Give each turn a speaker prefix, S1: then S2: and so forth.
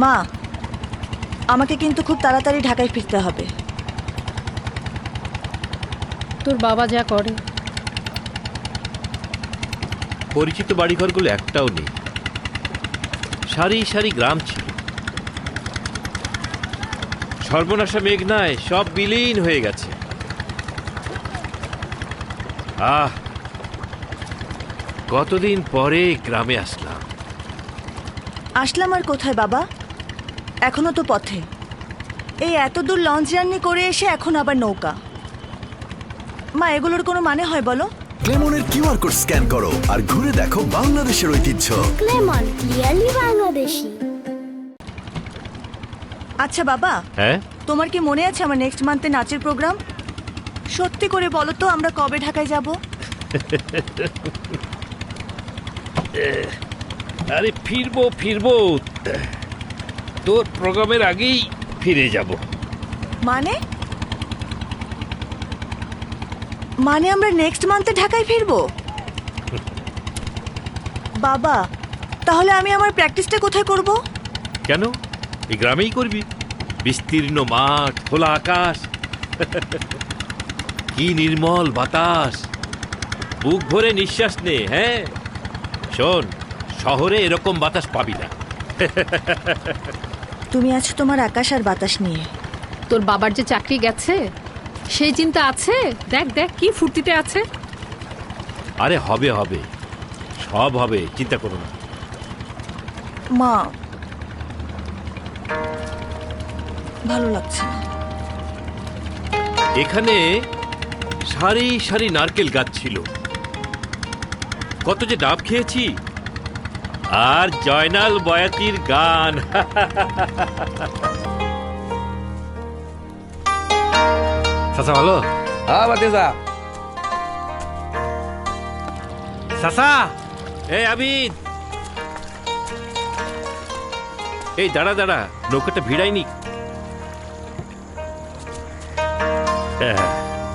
S1: মা, আমাকে কিন্তু খুব তাড়াতাড়ি ঢাকায় ফিরতে হবে।
S2: তোর বাবা যা করে।
S3: পরিচিত বাড়িঘরগুলো একটাও নেই, সারি সারি গ্রাম ছিল। সর্বনাশা মেঘনায় সব বিলীন হয়ে গেছে। কতদিন পরে গ্রামে আসলাম।
S1: আসলাম আর কোথায় বাবা, এখনো তো পথে। এই এত দূর লঞ্চ জার্নি করে এসে এখন আবার নৌকা। মা, এগুলোর কোনো মানে হয় বলো?
S4: ক্লেমনের কিউআর কোড স্ক্যান করো আর ঘুরে দেখো বাংলাদেশের ঐতিহ্য।
S5: ক্লেমন, ক্লিয়ারলি বাংলাদেশি।
S1: আচ্ছা বাবা,
S3: হ্যাঁ,
S1: তোমার কি মনে আছে আমার নেক্সট মান্থে নাচের প্রোগ্রাম? সত্যি করে বলো তো, আমরা কবে ঢাকায় যাব?
S3: আরে ফিরবো ফিরবো, তোর প্রোগ্রামের আগেই ফিরে যাব।
S1: মানে মানে আমরা নেক্সট মান্থে ঢাকায় ফিরবো? বাবা, তাহলে আমি আমার প্র্যাকটিসটা কোথায় করব?
S3: কেন, এই গ্রামেই করবি। বিস্তীর্ণ মাঠ, খোলা আকাশ, কি নির্মল বাতাস, বুক ভরে নিঃশ্বাস নে। হ্যাঁ শোন, শহরে এরকম বাতাস পাবি না।
S1: তুমি আছো তোমার আকাশ আর বাতাস নিয়ে।
S2: তোর বাবার যে চাকরি গেছে সেই চিন্তা আছে? দেখ দেখ কি ফুর্তিতে আছে।
S3: আরে হবে হবে, সব হবে, চিন্তা করো না।
S1: মা, ভালো লাগছে না।
S3: এখানে সারি সারি নারকেল গাছ ছিল, কত যে ডাব খেয়েছি। আর জয়নাল বয়াতির গান।
S6: চাচা ভালো?
S7: হ্যাঁ ভাতিজা।
S6: চাচা,
S3: এই আবিদ, এই দাঁড়া দাঁড়া, নৌকাটা ভিড়াইনি। হ্যাঁ